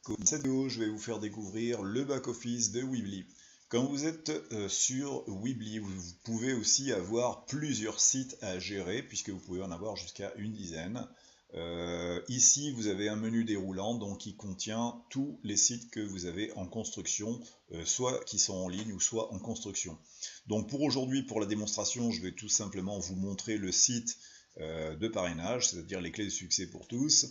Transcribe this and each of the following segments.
Dans cette vidéo, je vais vous faire découvrir le back-office de Weebly. Quand vous êtes sur Weebly, vous pouvez aussi avoir plusieurs sites à gérer, puisque vous pouvez en avoir jusqu'à une dizaine. Ici, vous avez un menu déroulant donc qui contient tous les sites que vous avez en construction, soit qui sont en ligne ou soit en construction. Donc pour aujourd'hui, pour la démonstration, je vais tout simplement vous montrer le site de parrainage, c'est-à-dire les clés de succès pour tous.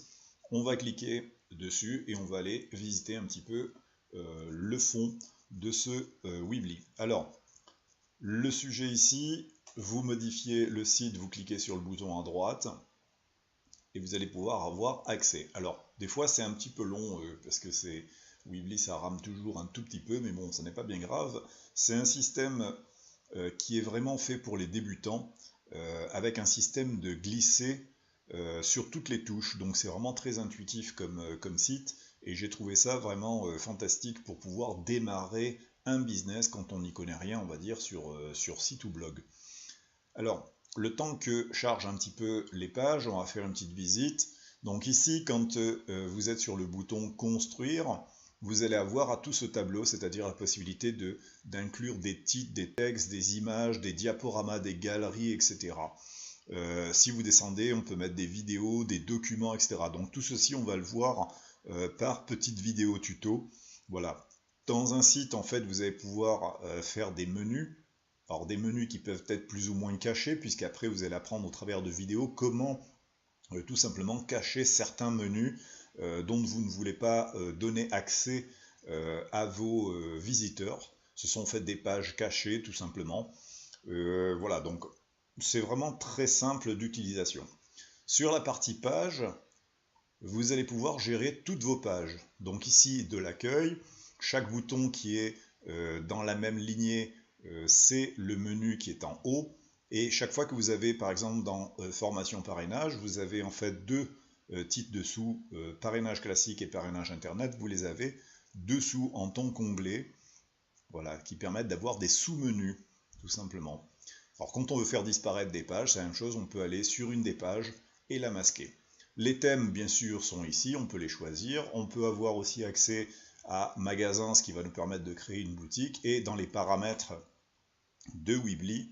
On va cliquer dessus et on va aller visiter un petit peu le fond de ce Weebly. Alors, le sujet ici, vous modifiez le site, vous cliquez sur le bouton à droite et vous allez pouvoir avoir accès. Alors, des fois c'est un petit peu long parce que c'est Weebly, ça rame toujours un tout petit peu, mais bon, ça n'est pas bien grave. C'est un système qui est vraiment fait pour les débutants, avec un système de glisser sur toutes les touches, donc c'est vraiment très intuitif comme site, et j'ai trouvé ça vraiment fantastique pour pouvoir démarrer un business quand on n'y connaît rien, on va dire, sur site ou blog. Alors, le temps que charge un petit peu les pages, on va faire une petite visite. Donc ici, quand vous êtes sur le bouton construire, vous allez avoir à tout ce tableau, c'est-à-dire la possibilité d'inclure des titres, des textes, des images, des diaporamas, des galeries, etc. Si vous descendez, on peut mettre des vidéos, des documents, etc. Donc tout ceci, on va le voir par petites vidéos tuto. Voilà. Dans un site, en fait, vous allez pouvoir faire des menus. Alors des menus qui peuvent être plus ou moins cachés, puisqu'après vous allez apprendre au travers de vidéos comment tout simplement cacher certains menus dont vous ne voulez pas donner accès à vos visiteurs. Ce sont en fait des pages cachées, tout simplement. Voilà, donc c'est vraiment très simple d'utilisation. Sur la partie page, vous allez pouvoir gérer toutes vos pages. Donc ici, de l'accueil, chaque bouton qui est dans la même lignée, c'est le menu qui est en haut. Et chaque fois que vous avez, par exemple, dans formation parrainage, vous avez en fait deux titres dessous, parrainage classique et parrainage internet, vous les avez dessous en ton comblé, voilà, qui permettent d'avoir des sous-menus, tout simplement. Alors quand on veut faire disparaître des pages, c'est la même chose, on peut aller sur une des pages et la masquer. Les thèmes, bien sûr, sont ici, on peut les choisir. On peut avoir aussi accès à magasin, ce qui va nous permettre de créer une boutique, et dans les paramètres de Weebly,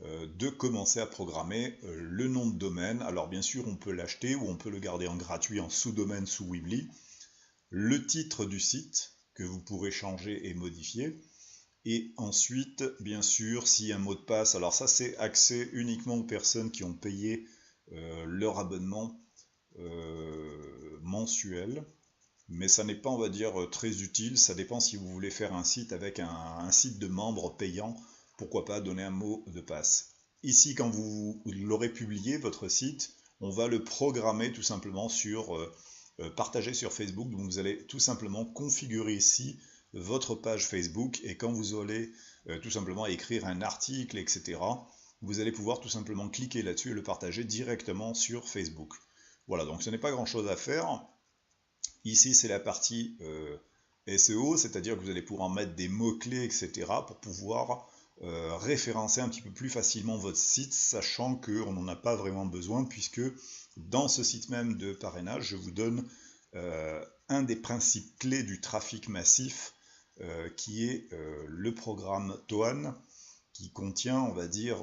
de commencer à programmer le nom de domaine. Alors bien sûr, on peut l'acheter ou on peut le garder en gratuit en sous-domaine sous Weebly. Le titre du site, que vous pourrez changer et modifier. Et ensuite, bien sûr, si un mot de passe, alors ça c'est accès uniquement aux personnes qui ont payé leur abonnement mensuel, mais ça n'est pas, on va dire, très utile. Ça dépend si vous voulez faire un site avec un site de membres payant, pourquoi pas donner un mot de passe. Ici, quand vous l'aurez publié, votre site, on va le programmer tout simplement sur partager sur Facebook. Donc vous allez tout simplement configurer ici votre page Facebook, et quand vous allez tout simplement écrire un article, etc., vous allez pouvoir tout simplement cliquer là-dessus et le partager directement sur Facebook. Voilà, donc ce n'est pas grand chose à faire. Ici c'est la partie SEO, c'est-à-dire que vous allez pouvoir mettre des mots-clés, etc., pour pouvoir référencer un petit peu plus facilement votre site, sachant qu'on n'en a pas vraiment besoin, puisque dans ce site même de parrainage, je vous donne un des principes clés du trafic massif, qui est le programme Toan, qui contient, on va dire,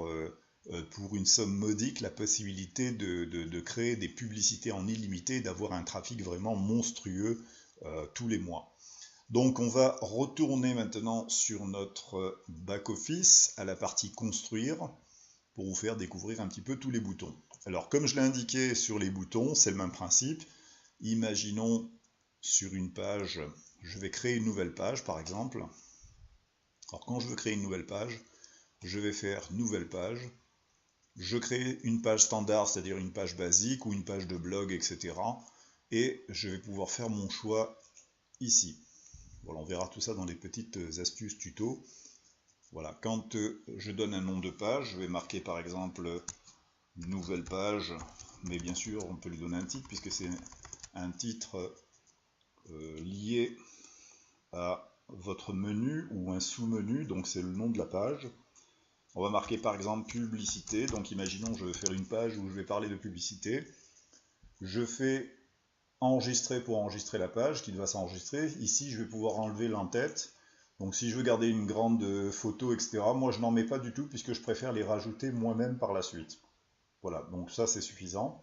pour une somme modique, la possibilité de créer des publicités en illimité et d'avoir un trafic vraiment monstrueux tous les mois. Donc on va retourner maintenant sur notre back-office à la partie construire pour vous faire découvrir un petit peu tous les boutons. Alors comme je l'ai indiqué sur les boutons, c'est le même principe. Imaginons sur une page, je vais créer une nouvelle page par exemple. Alors quand je veux créer une nouvelle page, je vais faire nouvelle page. Je crée une page standard, c'est-à-dire une page basique ou une page de blog, etc. Et je vais pouvoir faire mon choix ici. Voilà, on verra tout ça dans les petites astuces tuto. Voilà, quand je donne un nom de page, je vais marquer par exemple nouvelle page, mais bien sûr on peut lui donner un titre puisque c'est un titre lié à votre menu ou un sous-menu, donc c'est le nom de la page. On va marquer par exemple publicité, donc imaginons je vais faire une page où je vais parler de publicité. Je fais enregistrer pour enregistrer la page qui va s'enregistrer. Ici, je vais pouvoir enlever l'entête. Donc si je veux garder une grande photo, etc., moi je n'en mets pas du tout puisque je préfère les rajouter moi-même par la suite. Voilà, donc ça c'est suffisant.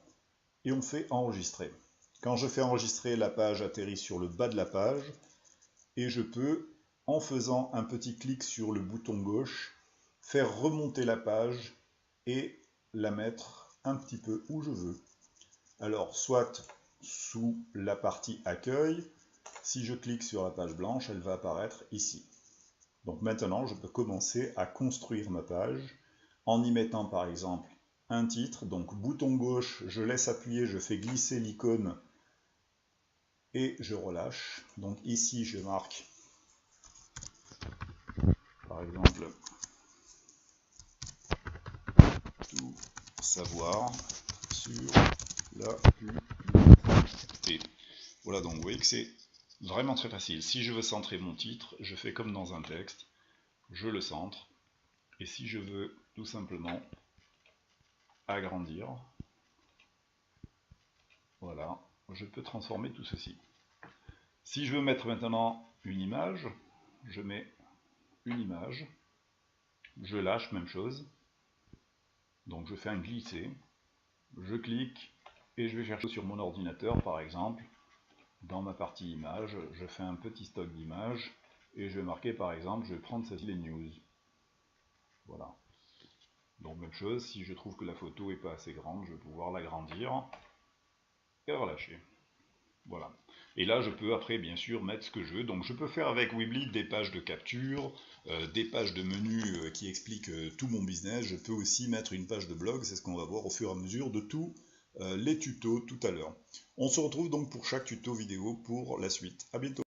Et on fait enregistrer. Quand je fais enregistrer, la page atterrit sur le bas de la page et je peux, en faisant un petit clic sur le bouton gauche, faire remonter la page et la mettre un petit peu où je veux. Alors, soit sous la partie accueil, si je clique sur la page blanche, elle va apparaître ici. Donc maintenant, je peux commencer à construire ma page en y mettant par exemple un titre. Donc bouton gauche, je laisse appuyer, je fais glisser l'icône et je relâche. Donc ici, je marque par exemple tout savoir sur la publicité. Voilà, donc vous voyez que c'est vraiment très facile. Si je veux centrer mon titre, je fais comme dans un texte, je le centre. Et si je veux tout simplement agrandir, voilà, je peux transformer tout ceci. Si je veux mettre maintenant une image, je mets une image, je lâche, même chose. Donc je fais un glisser, je clique et je vais chercher sur mon ordinateur par exemple. Dans ma partie image, je fais un petit stock d'images et je vais marquer par exemple, je vais prendre celle-ci, les news. Voilà. Donc même chose, si je trouve que la photo n'est pas assez grande, je vais pouvoir l'agrandir et relâcher. Voilà. Et là, je peux après, bien sûr, mettre ce que je veux. Donc je peux faire avec Weebly des pages de capture, des pages de menu qui expliquent tout mon business. Je peux aussi mettre une page de blog, c'est ce qu'on va voir au fur et à mesure de tous les tutos tout à l'heure. On se retrouve donc pour chaque tuto vidéo pour la suite. À bientôt.